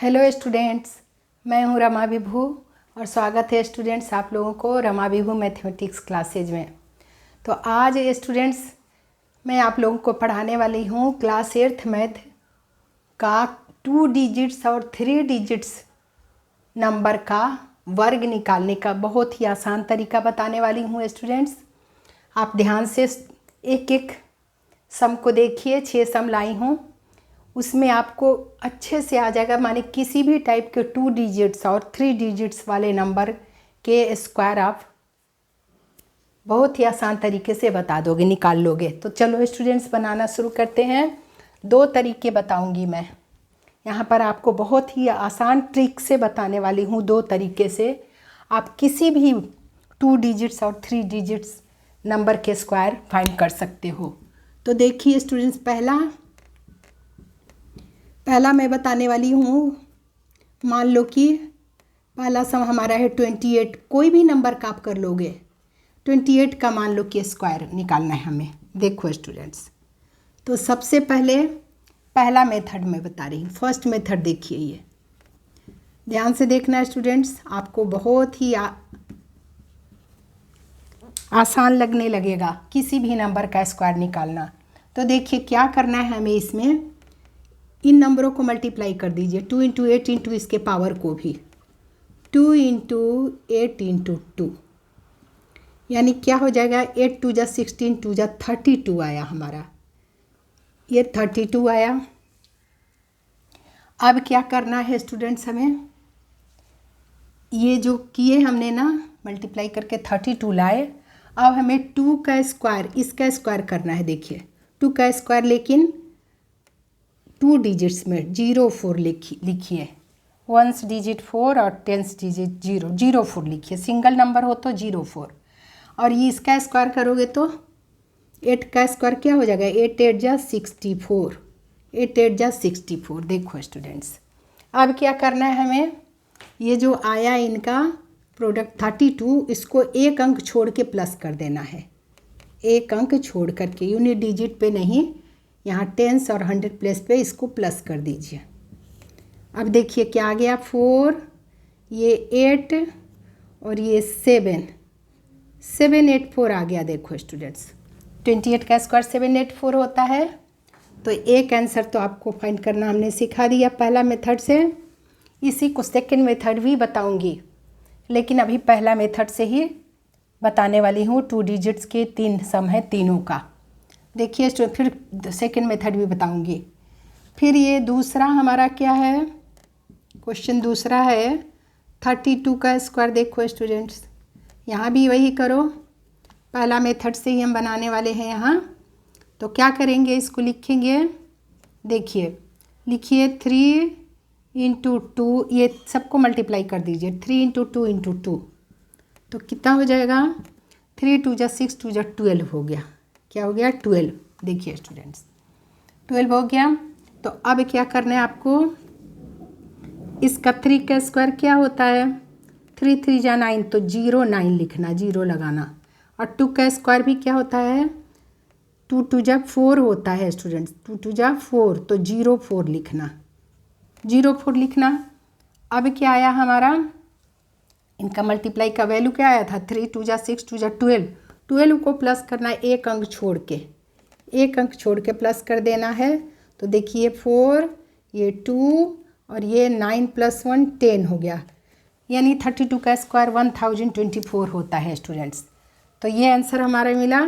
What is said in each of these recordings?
Hello students, मैं हूं रमा विभू और स्वागत है स्टूडेंट्स आप लोगों को रमा विभू मैथमेटिक्स क्लासेज में। तो आज स्टूडेंट्स मैं आप लोगों को पढ़ाने वाली हूं क्लास 8th मैथ का 2 डिजिट्स और 3 डिजिट्स नंबर का वर्ग निकालने का बहुत ही आसान तरीका बताने वाली हूं स्टूडेंट्स। आप ध्यान से एक एक सम को देखिए। 6 सम लाई हूँ, उसमें आपको अच्छे से आ जाएगा। माने किसी भी टाइप के 2 डिजिट्स और 3 डिजिट्स वाले नंबर के स्क्वायर आप बहुत ही आसान तरीके से बता दोगे, निकाल लोगे। तो चलो स्टूडेंट्स बनाना शुरू करते हैं। 2 तरीके बताऊंगी मैं यहाँ पर, आपको बहुत ही आसान ट्रिक से बताने वाली हूँ। 2 तरीके से आप किसी भी 2 डिजिट्स और 3 डिजिट्स नंबर के स्क्वायर फाइंड कर सकते हो। तो देखिए स्टूडेंट्स, पहला मैं बताने वाली हूँ। मान लो कि पहला सम हमारा है 28। कोई भी नंबर का आप कर लोगे। 28 का मान लो कि स्क्वायर निकालना है हमें। देखो स्टूडेंट्स, तो सबसे पहले पहला मेथड मैं बता रही हूँ। फर्स्ट मेथड देखिए, ये ध्यान से देखना स्टूडेंट्स, आपको बहुत ही आसान लगने लगेगा किसी भी नंबर का स्क्वायर निकालना। तो देखिए क्या करना है हमें। इसमें इन नंबरों को मल्टीप्लाई कर दीजिए। 2 × 8 × इसके पावर को भी 2 × 8 × 2, यानी क्या हो जाएगा। 8 × 2 = 16, 2 × 32 आया हमारा। ये 32 आया। अब क्या करना है स्टूडेंट्स, हमें ये जो किए हमने ना मल्टीप्लाई करके 32 लाए। अब हमें 2 का स्क्वायर, इसका स्क्वायर करना है। देखिए 2 का स्क्वायर, लेकिन 2 डिजिट्स में 04 लिखिए। 1 डिजिट 4 और 10 डिजिट 04 लिखिए। सिंगल नंबर हो तो 04। और ये इसका स्क्वायर करोगे तो 8 का स्क्वायर क्या हो जाएगा। 8 × 8 = 64। 8 × 8 = 64। देखो स्टूडेंट्स, अब क्या करना है हमें। ये जो आया इनका प्रोडक्ट 32, इसको एक अंक छोड़ के प्लस कर देना है। एक अंक छोड़ करके, यूनिट डिजिट पे नहीं, यहाँ 10 और 100 प्लेस पे इसको प्लस कर दीजिए। अब देखिए क्या आ गया। 4, ये 8 और ये 7, 784 आ गया। देखो स्टूडेंट्स, 28 का स्क्वायर 784 होता है। तो एक आंसर तो आपको फाइंड करना हमने सिखा दिया पहला मेथड से। इसी को सेकंड मेथड भी बताऊंगी, लेकिन अभी पहला मेथड से ही बताने वाली हूँ। 2 डिजिट्स के 3 सम है, तीनों का। देखिए फिर सेकंड मेथड भी बताऊंगी। फिर ये दूसरा हमारा क्या है, क्वेश्चन दूसरा है 32 का स्क्वायर। देखो स्टूडेंट्स, यहाँ भी वही करो, पहला मेथड से ही हम बनाने वाले हैं यहाँ। तो क्या करेंगे, इसको लिखेंगे। देखिए लिखिए 3 × 2, ये सबको मल्टीप्लाई कर दीजिए। 3 × 2 × 2, तो कितना हो जाएगा। 3 × 2 = 6, 2 × 12 हो गया। क्या हो गया, 12। देखिए स्टूडेंट्स 12 हो गया। तो अब क्या करना है आपको, इसका 3 का स्क्वायर क्या होता है। 3 × 3 = 9, तो 09 लिखना, 0 लगाना। और 2 का स्क्वायर भी क्या होता है, 2 × 2 = 4 होता है स्टूडेंट्स। 2 × 2 = 4, तो 04 लिखना, 04 लिखना। अब क्या आया हमारा, इनका मल्टीप्लाई का वैल्यू क्या आया था। 3 × 2 = 6, 2 × 12, 12 को प्लस करना है एक अंक छोड़ के, एक अंक छोड़ के प्लस कर देना है। तो देखिए 4, ये 2 और ये 9 + 1 10 हो गया। यानी 32 का स्क्वायर 1024 होता है स्टूडेंट्स। तो ये आंसर हमारा मिला।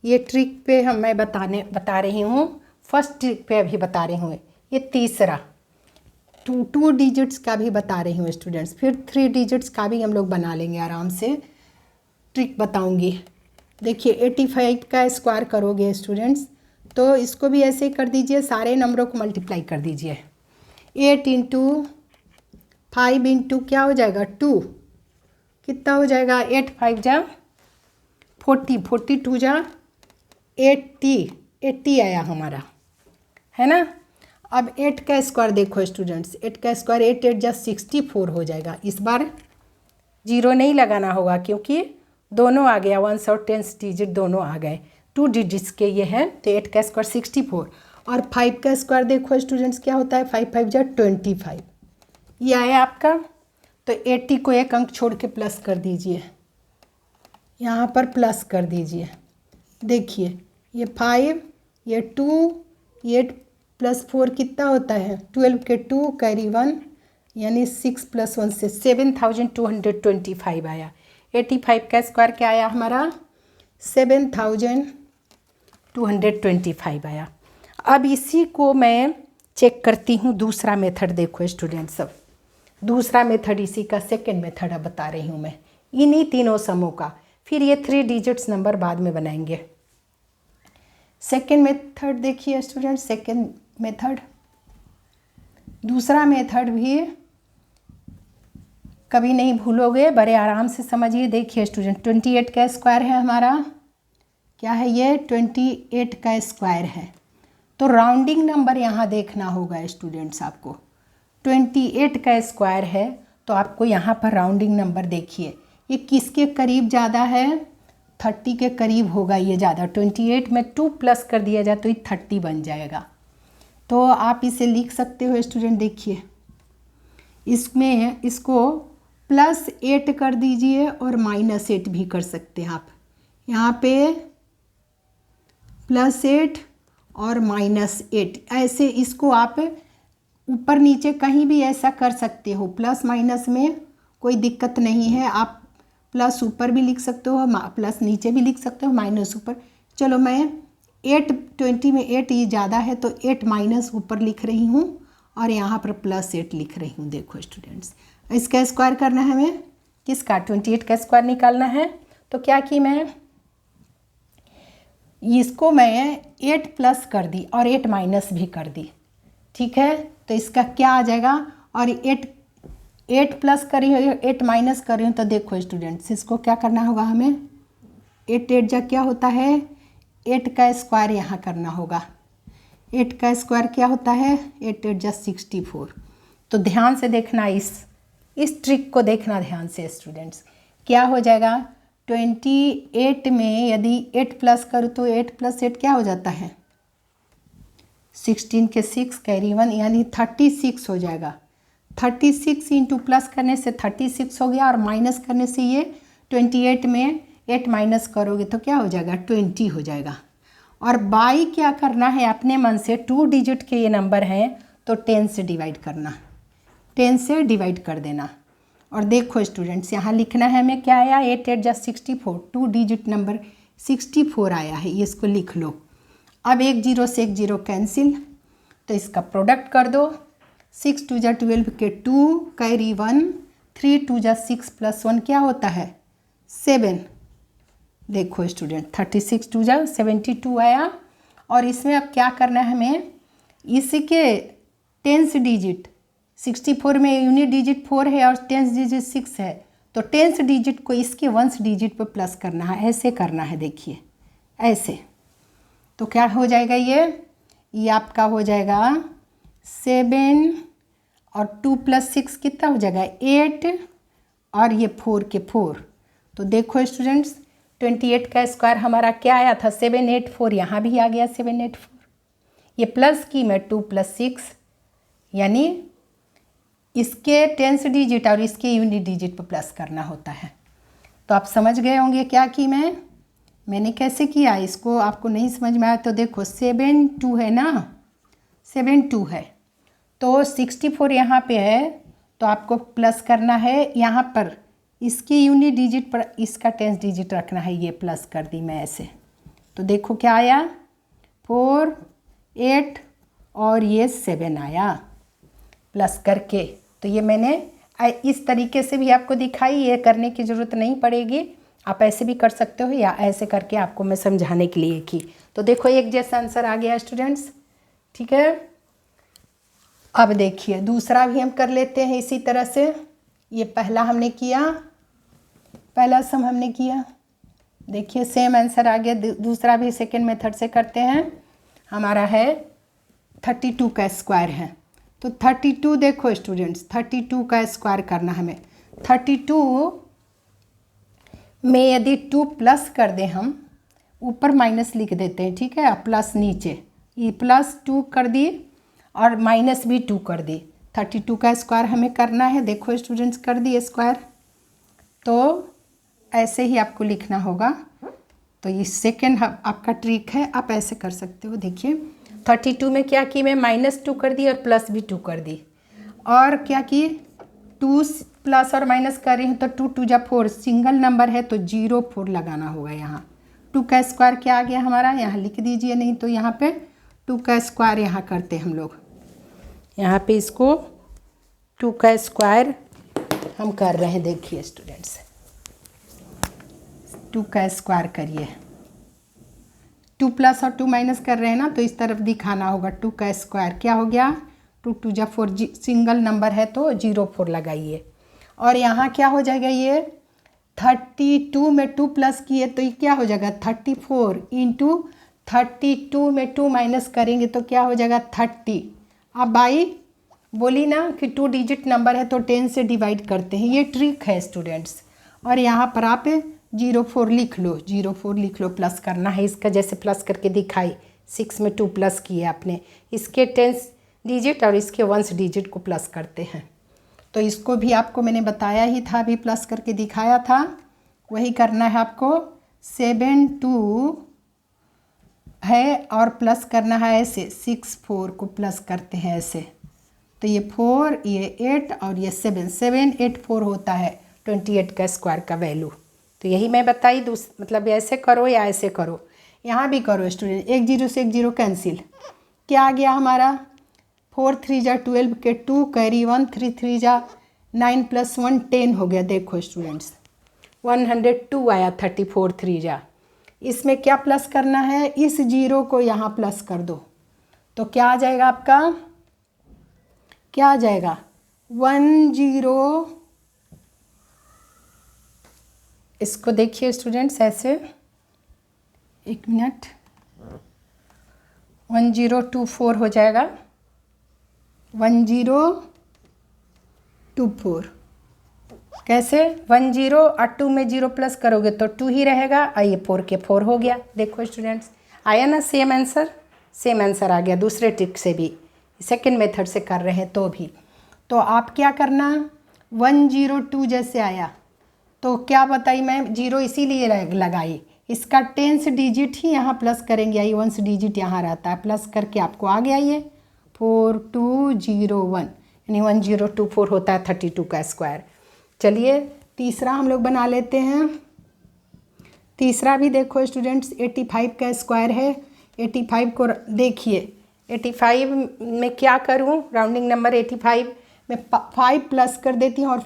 ये ट्रिक पे मैं बता रही हूँ। फर्स्ट ट्रिक पे अभी बता रही हूँ। ये तीसरा 2 डिजिट्स का भी बता रही हूँ स्टूडेंट्स। फिर 3 डिजिट्स का भी हम लोग बना लेंगे आराम से। ट्रिक बताऊँगी। देखिए 85 का स्क्वायर करोगे स्टूडेंट्स, तो इसको भी ऐसे ही कर दीजिए। सारे नंबरों को मल्टीप्लाई कर दीजिए। 8 × 5 × क्या हो जाएगा 2, कितना हो जाएगा। 8 × 5 = 40, 42 = 80 आया हमारा, है ना। अब 8 का स्क्वायर देखो स्टूडेंट्स, 8 का स्क्वायर 8 × 8 = 64 हो जाएगा। इस बार 0 नहीं लगाना होगा क्योंकि दोनों आ गया, 1 और 10 डिजिट दोनों आ गए। 2 डिजिट्स के ये हैं। तो 8 का स्क्वायर 64 और 5 का स्क्वायर देखो स्टूडेंट्स क्या होता है। 5 × 5 = 25, ये आया आपका। तो 80 को एक अंक छोड़ के प्लस कर दीजिए, यहाँ पर प्लस कर दीजिए। देखिए ये 5, ये 2, ये प्लस 4 कितना होता है 12 के 2 कैरी 1 यानी 6 + 1 से 7225 आया। 85 का स्क्वायर क्या आया हमारा 7225 आया। अब इसी को मैं चेक करती हूँ दूसरा मेथड। देखो स्टूडेंट सब, दूसरा मेथड इसी का सेकेंड मेथड अब बता रही हूँ मैं, इन्हीं तीनों समों का। फिर ये 3 डिजिट्स नंबर बाद में बनाएंगे। सेकेंड मेथड देखिए स्टूडेंट, सेकेंड मेथड, दूसरा मेथड भी कभी नहीं भूलोगे, बड़े आराम से समझिए। देखिए स्टूडेंट 28 का स्क्वायर है हमारा, क्या है ये 28 का स्क्वायर है। तो राउंडिंग नंबर यहाँ देखना होगा स्टूडेंट्स आपको। 28 का स्क्वायर है तो आपको यहाँ पर राउंडिंग नंबर देखिए ये किसके करीब ज़्यादा है, 30 के करीब होगा ये ज़्यादा। 28 में 2 प्लस कर दिया जाए तो ये 30 बन जाएगा। तो आप इसे लिख सकते हो स्टूडेंट। देखिए इसमें इसको +8 कर दीजिए और -8 भी कर सकते हैं आप। यहाँ पे +8 और -8 ऐसे इसको आप ऊपर नीचे कहीं भी ऐसा कर सकते हो। प्लस माइनस में कोई दिक्कत नहीं है, आप प्लस ऊपर भी लिख सकते हो, प्लस नीचे भी लिख सकते हो, माइनस ऊपर। चलो मैं 20 में 8 ये ज़्यादा है तो 8 माइनस ऊपर लिख रही हूँ और यहाँ पर +8 लिख रही हूँ। देखो स्टूडेंट्स इसका स्क्वायर करना है हमें, किसका 28 का स्क्वायर निकालना है। तो क्या कि मैं इसको मैं 8 प्लस कर दी और 8 माइनस भी कर दी, ठीक है। तो इसका क्या आ जाएगा, और 8 प्लस करी हूँ 8 माइनस कर रही हूँ। तो देखो स्टूडेंट्स इसको क्या करना होगा हमें, 8 जा क्या होता है 8 का स्क्वायर यहाँ करना होगा। 8 का स्क्वायर क्या होता है 8 जा 64। तो ध्यान से देखना, इस ट्रिक को देखना ध्यान से स्टूडेंट्स। क्या हो जाएगा 28 में यदि 8 प्लस करूँ तो 8 + 8 क्या हो जाता है 16 के 6 कैरी 1 यानी 36 हो जाएगा। 36 इंटू प्लस करने से 36 हो गया और माइनस करने से ये 28 में 8 माइनस करोगे तो क्या हो जाएगा 20 हो जाएगा। और बाई क्या करना है अपने मन से, 2 डिजिट के ये नंबर हैं तो 10 से डिवाइड करना, 10 से डिवाइड कर देना। और देखो स्टूडेंट्स यहाँ लिखना है हमें क्या आया 8 8 जा 64, 2 डिजिट नंबर 64 आया है, ये इसको लिख लो। अब 1 0 से 1 0 कैंसिल, तो इसका प्रोडक्ट कर दो। 6 2 जा 12 के 2 कैरी 1, 3 2 जा 6 + 1 क्या होता है 7। देखो स्टूडेंट 36 2 जा 72 आया। और इसमें अब क्या करना है हमें, इसके 10th डिजिट 64 में यूनिट डिजिट 4 है और 10th डिजिट 6 है, तो 10th डिजिट को इसके 1st डिजिट पर प्लस करना है, ऐसे करना है। देखिए ऐसे, तो क्या हो जाएगा ये आपका हो जाएगा 7 और 2 + 6 कितना हो जाएगा 8 और ये 4 के 4। तो देखो स्टूडेंट्स 28 का स्क्वायर हमारा क्या आया था 784, यहाँ भी आ गया 784। ये प्लस की मैं 2 + 6 यानी इसके 10th डिजिट और इसके यूनिट डिजिट पर प्लस करना होता है। तो आप समझ गए होंगे क्या कि मैंने कैसे किया। इसको आपको नहीं समझ में आया तो देखो 7 2 है ना, 7 2 है तो 64 यहाँ पे है तो आपको प्लस करना है यहाँ पर, इसके यूनिट डिजिट पर इसका 10th डिजिट रखना है, ये प्लस कर दी मैं ऐसे। तो देखो क्या आया 4 8 और ये 7 आया प्लस करके। तो ये मैंने इस तरीके से भी आपको दिखाई, ये करने की ज़रूरत नहीं पड़ेगी, आप ऐसे भी कर सकते हो या ऐसे करके आपको मैं समझाने के लिए की। तो देखो एक जैसा आंसर आ गया स्टूडेंट्स, ठीक है। अब देखिए दूसरा भी हम कर लेते हैं इसी तरह से। ये पहला हमने किया, पहला सम हमने किया, देखिए सेम आंसर आ गया। दूसरा भी सेकेंड मेथड से करते हैं। हमारा है 32 का स्क्वायर है, तो 32 देखो स्टूडेंट्स 32 का स्क्वायर करना हमें। 32 में यदि 2 प्लस कर दें, हम ऊपर माइनस लिख देते हैं, ठीक है, प्लस नीचे ये +2 कर दी और माइनस भी 2 कर दी, 32 का स्क्वायर हमें करना है। देखो स्टूडेंट्स, कर दिए स्क्वायर। तो ऐसे ही आपको लिखना होगा। तो ये सेकेंड आपका ट्रिक है, आप ऐसे कर सकते हो। देखिए 32 में क्या की मैं, -2 कर दी और प्लस भी 2 कर दी। और क्या की 2 प्लस और माइनस कर रही हूँ तो 2 2 जा 4, सिंगल नंबर है तो 0 4 लगाना होगा। यहाँ 2 का स्क्वायर क्या आ गया हमारा, यहाँ लिख दीजिए, नहीं तो यहाँ पे 2 का स्क्वायर यहाँ करते हम लोग। यहाँ पे इसको 2 का स्क्वायर हम कर रहे हैं। देखिए स्टूडेंट्स, 2 का स्क्वायर करिए। 2 प्लस और 2 माइनस कर रहे हैं ना, तो इस तरफ दिखाना होगा। 2 का स्क्वायर क्या हो गया, 2 2 जा 4, सिंगल नंबर है तो 0 4 लगाइए। और यहाँ क्या हो जाएगा, ये 32 में 2 प्लस किए तो ये क्या हो जाएगा 34 इंटू 32 में 2 माइनस करेंगे तो क्या हो जाएगा 30। अब भाई बोली ना कि 2 डिजिट नंबर है तो 10 से डिवाइड करते हैं, ये ट्रिक है स्टूडेंट्स। और यहाँ पर आप 0 4 लिख लो, 0 4 लिख लो, प्लस करना है इसका, जैसे प्लस करके दिखाई। 6 में 2 प्लस किए आपने, इसके 10 डिजिट और इसके 1 डिजिट को प्लस करते हैं। तो इसको भी आपको मैंने बताया ही था, अभी प्लस करके दिखाया था, वही करना है आपको। 7 2 है और प्लस करना है ऐसे, 6 4 को प्लस करते हैं ऐसे। तो ये 4, ये 8 और ये 7, 7 8 4 होता है 28 का स्क्वायर का वैल्यू। तो यही मैं बताई, मतलब ऐसे करो या ऐसे करो, यहाँ भी करो स्टूडेंट। 1 0 से 1 0 कैंसिल, क्या आ गया हमारा 4 3 जा 12 के 2 कैरी 1, 3 3 जा 9 प्लस 1 10 हो गया। देखो स्टूडेंट्स 102 आया, 34 3 जा। इसमें क्या प्लस करना है, इस 0 को यहाँ प्लस कर दो तो क्या आ जाएगा आपका, क्या आ जाएगा 10। इसको देखिए स्टूडेंट्स ऐसे, 1 मिनट, 1024 हो जाएगा, 1024। कैसे 10 और 2 में 0 प्लस करोगे तो 2 ही रहेगा, और ये 4 के 4 हो गया। देखो स्टूडेंट्स आया ना, सेम आंसर, सेम आंसर आ गया। दूसरे ट्रिक से भी, सेकेंड मेथड से कर रहे हैं तो भी। तो आप क्या करना, 102 जैसे आया तो क्या बताई मैं, 0 इसीलिए लगाई, इसका 10 डिजिट ही यहाँ प्लस करेंगे, आई 1 डिजिट यहाँ रहता है, प्लस करके आपको आ गया ये 4201, यानी 1024 होता है 32 का स्क्वायर। चलिए तीसरा हम लोग बना लेते हैं। तीसरा भी देखो स्टूडेंट्स 85 का स्क्वायर है। 85 को देखिए, 85 में क्या करूं, राउंडिंग नंबर 85 में 5 प्लस कर देती हूँ और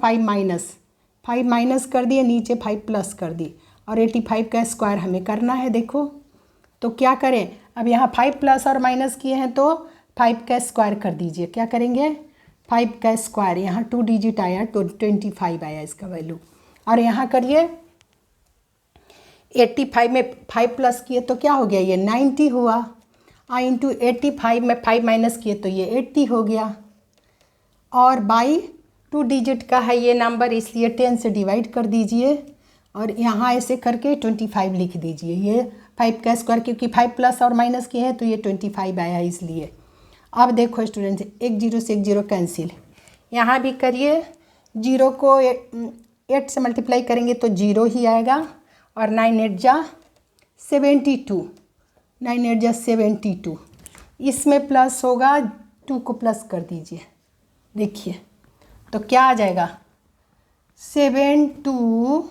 5 माइनस कर दिए, नीचे 5 प्लस कर दी, और 85 का स्क्वायर हमें करना है। देखो तो क्या करें, अब यहाँ 5 प्लस और माइनस किए हैं तो 5 का स्क्वायर कर दीजिए। क्या करेंगे, 5 का स्क्वायर, यहाँ 2 डिजिट आया तो 25 आया इसका वैल्यू। और यहाँ करिए 85 में 5 प्लस किए तो क्या हो गया, ये 90 हुआ, इंटू 85 में 5 माइनस किए तो ये 80 हो गया। और बाई 2 डिजिट का है ये नंबर, इसलिए 10 से डिवाइड कर दीजिए और यहाँ ऐसे करके 25 लिख दीजिए। ये 5 का स्क्वायर, क्योंकि 5 प्लस और माइनस किए हैं तो ये 25 आया इसलिए। अब देखो स्टूडेंट्स 1 0 से 1 0 कैंसिल, यहाँ भी करिए, 0 को 8 से मल्टीप्लाई करेंगे तो 0 ही आएगा, और 9 8 जा 72, 9 8 जा 72, इसमें प्लस होगा, 2 को प्लस कर दीजिए। देखिए तो क्या आ जाएगा 72,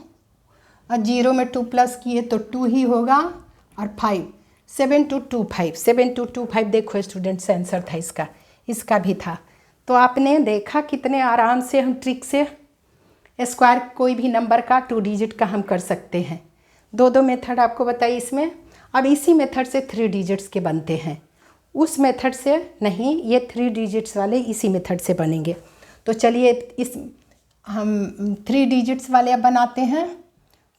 और 0 में 2 प्लस किए तो 2 ही होगा, और 5 7225, 7225 देखो स्टूडेंट्स आंसर था इसका, इसका भी था। तो आपने देखा कितने आराम से हम ट्रिक से स्क्वायर कोई भी नंबर का 2 डिजिट का हम कर सकते हैं। दो मेथड आपको बताइए इसमें। अब इसी मेथड से 3 डिजिट्स के बनते हैं, उस मेथड से नहीं, ये 3 डिजिट्स वाले इसी मेथड से बनेंगे। तो चलिए इस हम 3 डिजिट्स वाले अब बनाते हैं।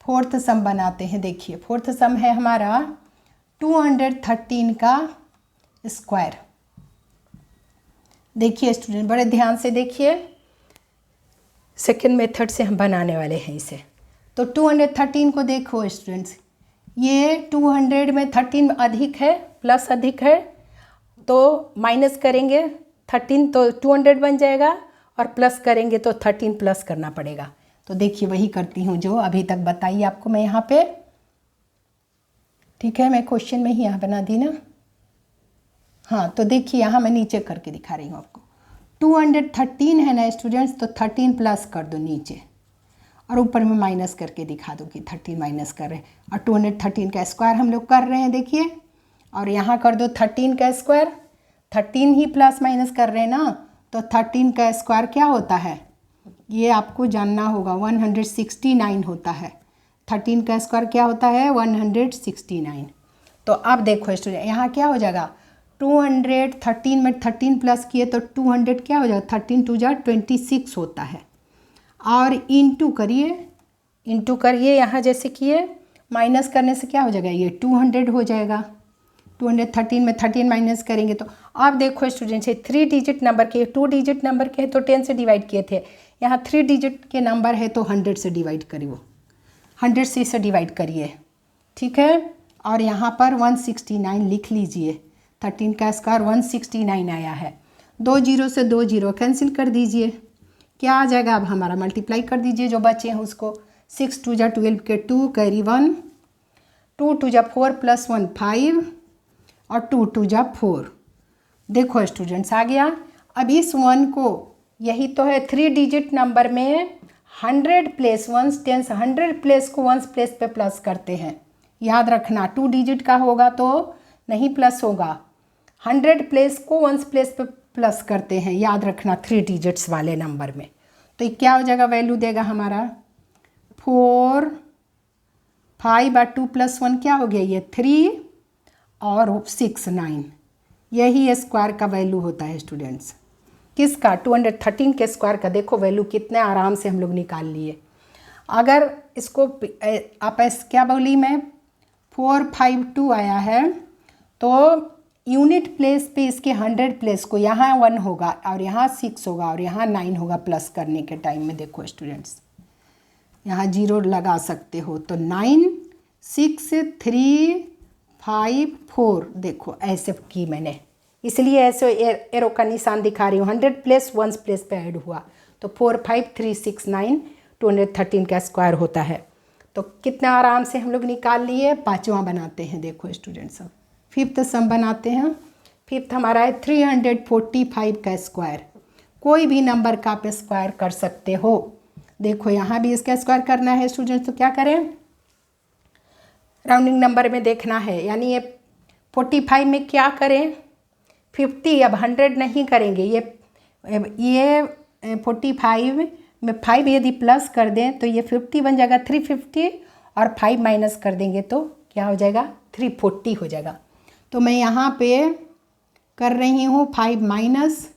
फोर्थ सम बनाते हैं। देखिए फोर्थ सम है हमारा 213 का स्क्वायर। देखिए स्टूडेंट बड़े ध्यान से देखिए, सेकेंड मेथड से हम बनाने वाले हैं इसे। तो 213 को देखो स्टूडेंट्स, ये 200 में 13 अधिक है, प्लस अधिक है, तो माइनस करेंगे 13 तो 200 बन जाएगा और प्लस करेंगे तो 13 प्लस करना पड़ेगा। तो देखिए वही करती हूँ जो अभी तक बताइए आपको मैं यहाँ पे, ठीक है, मैं क्वेश्चन में ही यहाँ बना दी ना। हाँ तो देखिए यहाँ मैं नीचे करके दिखा रही हूँ आपको। 213 है ना स्टूडेंट्स, तो 13 प्लस कर दो नीचे और ऊपर में माइनस करके दिखा दो कि 13 माइनस कर रहे हैं। और 213 का स्क्वायर हम लोग कर रहे हैं देखिए, और यहाँ कर दो 13 का स्क्वायर, 13 ही प्लस माइनस कर रहे हैं ना, तो 13 का स्क्वायर क्या होता है ये आपको जानना होगा, 169 होता है। 13 का स्क्वायर क्या होता है 169। तो अब देखो स्टूडेंट यहाँ क्या हो जाएगा, 213 में 13 प्लस किए तो 200 क्या हो जाएगा, 13 टू जा 26 होता है। और इंटू करिए यहाँ जैसे किए, माइनस करने से क्या हो जाएगा ये 200 हो जाएगा। 213 में 13 माइनस करेंगे तो आप देखो स्टूडेंट्स, 3 डिजिट नंबर के, 2 डिजिट नंबर के हैं तो 10 से डिवाइड किए थे, यहाँ 3 डिजिट के नंबर है तो 100 से डिवाइड करिए, वो 100 से इसे डिवाइड करिए, ठीक है। और यहाँ पर 169 लिख लीजिए, 13 का स्क्वायर 169 आया है। 2 जीरो से 2 जीरो कैंसिल कर दीजिए, क्या आ जाएगा अब हमारा, मल्टीप्लाई कर दीजिए जो बचे हैं उसको। 6 टू जा 12 के 2 कैरी 1, 2 टू जा 4 प्लस 1 5 और 2 टू जा 4। देखो स्टूडेंट्स आ गया। अब इस 1 को, यही तो है 3 डिजिट नंबर में 100 प्लेस 1 टेंस, 100 प्लेस को 1 प्लेस पे प्लस करते हैं, याद रखना। 2 डिजिट का होगा तो नहीं प्लस होगा, 100 प्लेस को 1 प्लेस पे प्लस करते हैं, याद रखना 3 डिजिट्स वाले नंबर में। तो ये क्या हो जाएगा, वैल्यू देगा हमारा 4 5 और 2 प्लस 1 क्या हो गया ये 3 और 6 9। यही स्क्वायर का वैल्यू होता है स्टूडेंट्स, किसका 213 के स्क्वायर का। देखो वैल्यू कितने आराम से हम लोग निकाल लिए। अगर इसको आप क्या बोली मैं 452 आया है, तो यूनिट प्लेस पे इसके 100 प्लेस को यहाँ 1 होगा और यहाँ 6 होगा और यहाँ 9 होगा प्लस करने के टाइम में। देखो स्टूडेंट्स यहाँ 0 लगा सकते हो, तो 9 6 3 5 4, देखो ऐसे की मैंने, इसलिए ऐसे एरो का निशान दिखा रही हूँ। 100 प्लेस 1 प्लेस पे ऐड हुआ तो 4 5 3 6 9 213 का स्क्वायर होता है। तो कितना आराम से हम लोग निकाल लिए। पाँचवां बनाते हैं, देखो स्टूडेंट्स अब 5th सम बनाते हैं। 5th हमारा है 345 का स्क्वायर। कोई भी नंबर का आप स्क्वायर कर सकते हो। देखो यहाँ भी इसका स्क्वायर करना है स्टूडेंट्स, तो क्या करें, राउंडिंग नंबर में देखना है, यानी ये 45 में क्या करें 50, अब 100 नहीं करेंगे, ये 45 में 5 यदि प्लस कर दें तो ये 50 बन जाएगा 350, और 5 माइनस कर देंगे तो क्या हो जाएगा 340 हो जाएगा। तो मैं यहाँ पे कर रही हूँ 5 माइनस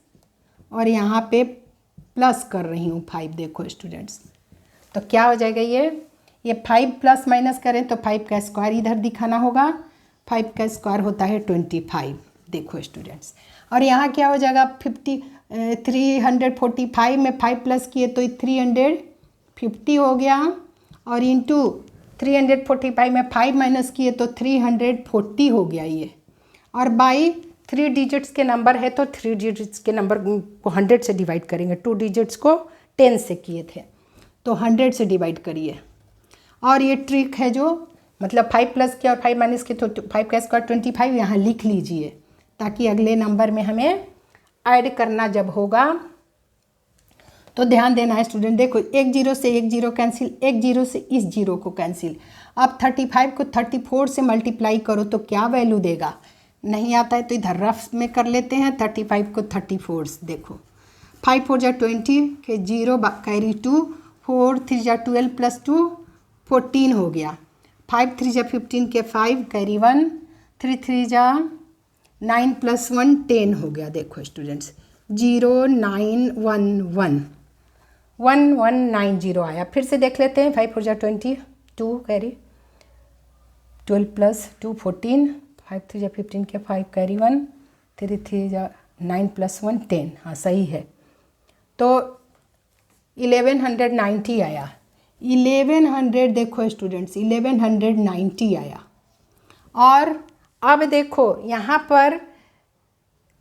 और यहाँ पे प्लस कर रही हूँ 5। देखो स्टूडेंट्स तो क्या हो जाएगा, ये 5 प्लस माइनस करें तो 5 का स्क्वायर इधर दिखाना होगा। 5 का स्क्वायर होता है 25। देखो स्टूडेंट्स, और यहाँ क्या हो जाएगा 345 में 5 प्लस किए तो 350 हो गया, और इंटू 345 में 5 माइनस किए तो 340 हो गया ये। और बाई 3 डिजिट्स के नंबर है तो 3 डिजिट्स के नंबर को 100 से डिवाइड करेंगे। 2 डिजिट्स को 10 से किए थे तो 100 से डिवाइड करिए। और ये ट्रिक है जो मतलब 5 प्लस किया और 5 माइनस किया तो 5 का स्क्वायर 25 यहाँ लिख लीजिए, ताकि अगले नंबर में हमें ऐड करना जब होगा तो ध्यान देना है स्टूडेंट। देखो 1 0 से 1 0 कैंसिल, 1 0 से इस 0 को कैंसिल। अब 35 को 34 से मल्टीप्लाई करो तो क्या वैल्यू देगा, नहीं आता है तो इधर रफ में कर लेते हैं। 35 को 34, देखो 5 4 जा 20 के 0 कैरी 2, 4 3 जा 12 प्लस 2 14 हो गया। 5 3 जा 15 के 5 कैरी 1, 3 3 जा 9 प्लस 1 10 हो गया। देखो स्टूडेंट्स 0 9 1 1 1 1 9 0 आया। फिर से देख लेते हैं। 5 4 जा 20, 2 कैरी 12 प्लस 2 14, 5 3 जा 15 के 5 कैरी 1, 3 3 जा 9 प्लस 1 10। हाँ सही है। तो 1190 आया। 1100 देखो स्टूडेंट्स 1190 आया। और अब देखो यहाँ पर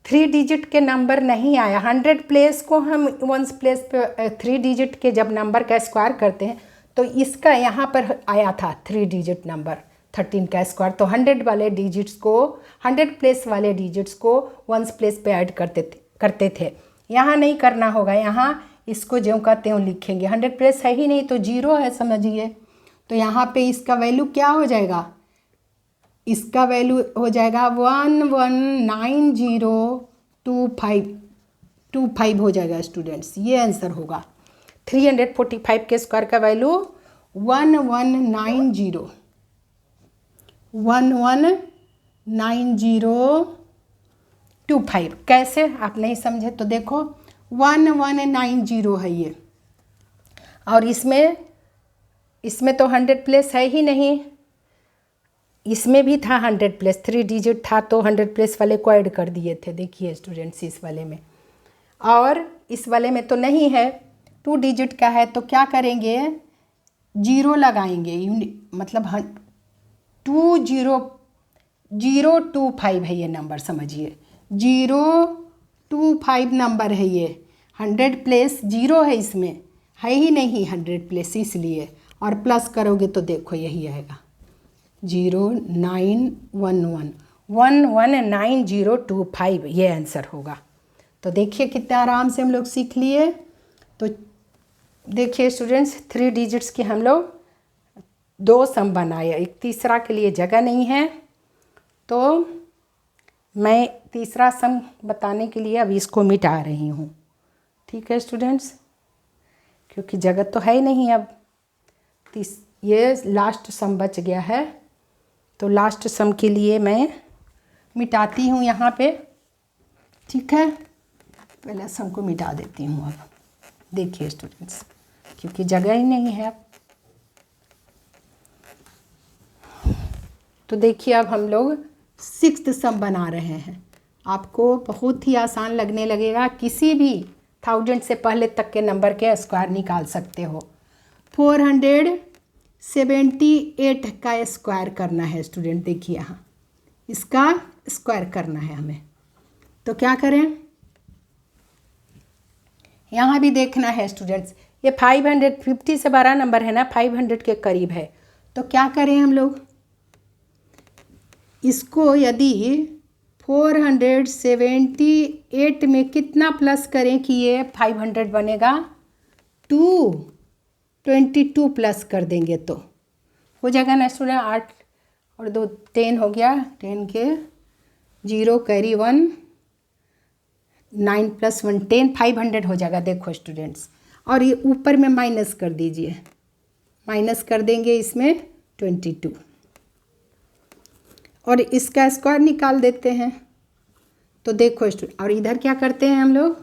3 डिजिट के नंबर नहीं आया। 100 प्लेस को हम वंस प्लेस पे 3 डिजिट के जब नंबर का स्क्वायर करते हैं तो इसका यहाँ पर आया था 3 डिजिट नंबर 13 का स्क्वायर। तो 100 वाले डिजिट्स को 100 प्लेस वाले डिजिट्स को वंस प्लेस पे ऐड करते थे। यहाँ नहीं करना होगा, यहाँ इसको ज्यों का त्यों लिखेंगे। 100 प्लेस है ही नहीं तो 0 है समझिए। तो यहाँ पे इसका वैल्यू क्या हो जाएगा, इसका वैल्यू हो जाएगा 119025 हो जाएगा स्टूडेंट्स। ये आंसर होगा 345 के स्क्वायर का वैल्यू 119025। कैसे आप नहीं समझे तो देखो 1190 है ये, और इसमें तो 100 प्लेस है ही नहीं। इसमें भी था 100 प्लेस, 3 डिजिट था तो 100 प्लेस वाले को ऐड कर दिए थे। देखिए स्टूडेंट्स इस वाले में, और इस वाले में तो नहीं है, 2 डिजिट का है। तो क्या करेंगे, 0 लगाएंगे, मतलब 025 है ये नंबर, समझिए 025 नंबर है ये। 100 प्लेस 0 है, इसमें है ही नहीं 100 प्लेस, इसलिए। और प्लस करोगे तो देखो यही आएगा 091119025, ये आंसर होगा। तो देखिए कितने आराम से हम लोग सीख लिए। तो देखिए स्टूडेंट्स 3 डिजिट्स के हम लोग 2 सम बनाए, एक तीसरा के लिए जगह नहीं है तो मैं तीसरा सम बताने के लिए अब इसको मिटा रही हूँ। ठीक है स्टूडेंट्स, क्योंकि जगह तो है ही नहीं अब। ये लास्ट सम बच गया है, तो लास्ट सम के लिए मैं मिटाती हूँ यहाँ पे। ठीक है, पहले सम को मिटा देती हूँ। अब देखिए स्टूडेंट्स, क्योंकि जगह ही नहीं है अब। तो देखिए अब हम लोग 6th सम बना रहे हैं। आपको बहुत ही आसान लगने लगेगा, किसी भी 1000 से पहले तक के नंबर के स्क्वायर निकाल सकते हो। 478 का स्क्वायर करना है स्टूडेंट। देखिए यहाँ इसका स्क्वायर करना है हमें, तो क्या करें, यहाँ भी देखना है स्टूडेंट्स। ये 550 से बड़ा नंबर है ना, 500 के करीब है। तो क्या करें हम लोग, इसको यदि 478 में कितना प्लस करें कि ये 500 बनेगा, 222 प्लस कर देंगे तो हो जाएगा ना स्टूडेंट। 8 और 2 10 हो गया, 10 के 0 कैरी 1, 9 + 1 10, 500 हो जाएगा। देखो स्टूडेंट्स, और ये ऊपर में माइनस कर दीजिए, माइनस कर देंगे इसमें 22, और इसका स्क्वायर निकाल देते हैं। तो देखो स्टूडेंट, और इधर क्या करते हैं हम लोग,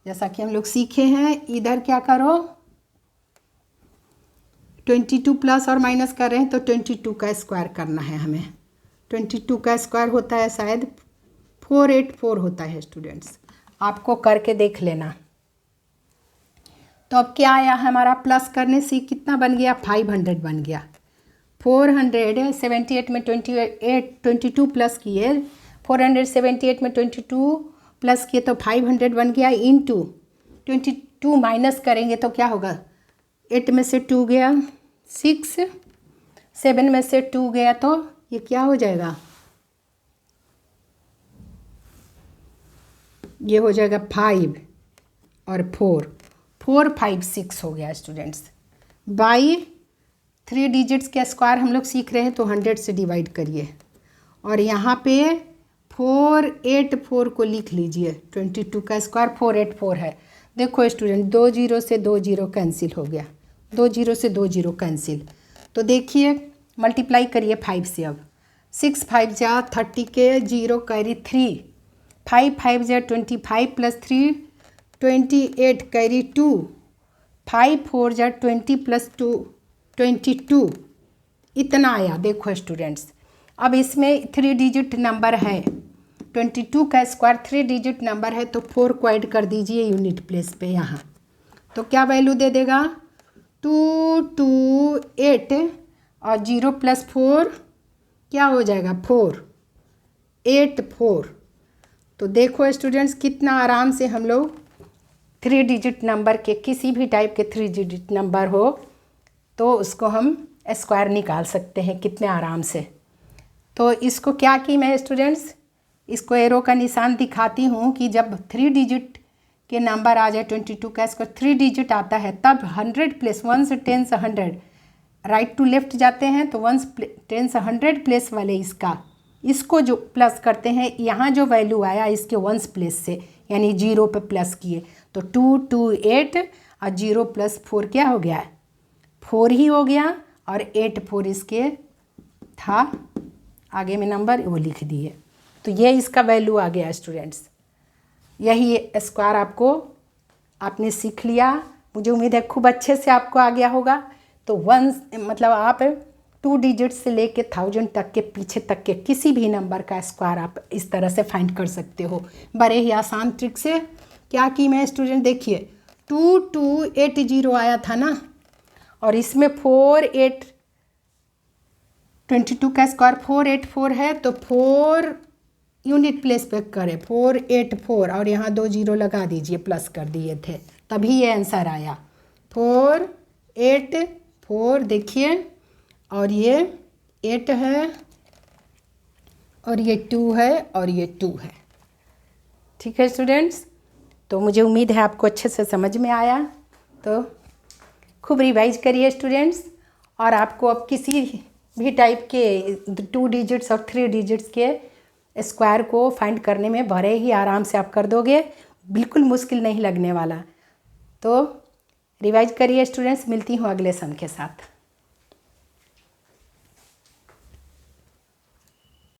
जैसा कि हम लोग सीखे हैं, इधर क्या करो, 22 प्लस और माइनस कर रहे हैं तो 22 का स्क्वायर करना है हमें। 22 का स्क्वायर होता है शायद 484 होता है स्टूडेंट्स, आपको करके देख लेना। तो अब क्या आया हमारा, प्लस करने से कितना बन गया, 500 बन गया। 478 में 22 प्लस किए, 478 में 22 प्लस किए तो 500 बन गया, इंटू 22 माइनस करेंगे तो क्या होगा, 8 में से 2 गया 6, 7 में से 2 गया तो ये क्या हो जाएगा, ये हो जाएगा 5 और 4, 4 5 6 हो गया स्टूडेंट्स। बाई 3 डिजिट्स के स्क्वायर हम लोग सीख रहे हैं तो 100 से डिवाइड करिए, और यहाँ पे 484 को लिख लीजिए। 22 का स्क्वायर 484 है। देखो स्टूडेंट, 2 0 से 2 0 कैंसिल हो गया, 2 0 से 2 0 कैंसिल। तो देखिए मल्टीप्लाई करिए 5 से। अब 6 5 जा 30 के 0 कैरी 3, 5 5 जा 25 प्लस 3 28 कैरी 2, 5 4 जा 20 प्लस 2 22, इतना आया। देखो स्टूडेंट्स, अब इसमें 3 डिजिट नंबर है, 22 का स्क्वायर 3 डिजिट नंबर है तो 4 को ऐड कर दीजिए यूनिट प्लेस पे यहाँ। तो क्या वैल्यू दे देगा, 228 और 0 + 4 क्या हो जाएगा, 4 8 4। तो देखो स्टूडेंट्स कितना आराम से हम लोग 3 डिजिट नंबर के, किसी भी टाइप के 3 डिजिट नंबर हो तो उसको हम स्क्वायर निकाल सकते हैं कितने आराम से। तो इसको क्या की मैं स्टूडेंट्स, इसको एरो का निशान दिखाती हूँ कि जब 3 डिजिट के नंबर आ जाए 22 का स्क्वायर 3 डिजिट आता है तब 100 प्लेस 1 से 10 से 100 राइट टू लेफ्ट जाते हैं, तो 1 से 10 से 100 प्लेस वाले इसको जो प्लस करते हैं, यहाँ जो वैल्यू आया इसके 1 प्लेस से यानी 0 पे प्लस किए तो 2 2 8 और 0 + 4 क्या हो गया, 4 ही हो गया, और 8 4 इसके था आगे में नंबर वो लिख दिए। तो ये इसका वैल्यू आ गया स्टूडेंट्स। यही स्क्वायर आपने सीख लिया, मुझे उम्मीद है खूब अच्छे से आपको आ गया होगा। तो 1 मतलब आप 2 डिजिट से लेके 1000 तक के पीछे तक के किसी भी नंबर का स्क्वायर आप इस तरह से फाइंड कर सकते हो बड़े ही आसान ट्रिक से। क्या की मैं स्टूडेंट, देखिए 2280 आया था ना, और इसमें 22 का स्क्वायर 484 है, तो 4 यूनिट प्लेस पे करें 484 और यहाँ 2 0 लगा दीजिए, प्लस कर दिए थे तभी ये आंसर आया 484। देखिए, और ये 8 है और ये 2 है और ये 2 है। ठीक है स्टूडेंट्स, तो मुझे उम्मीद है आपको अच्छे से समझ में आया। तो खूब रिवाइज करिए स्टूडेंट्स, और आपको अब किसी भी टाइप के 2 डिजिट्स और 3 डिजिट्स के स्क्वायर को फाइंड करने में बड़े ही आराम से आप कर दोगे, बिल्कुल मुश्किल नहीं लगने वाला। तो रिवाइज करिए स्टूडेंट्स, मिलती हूँ अगले सम के साथ।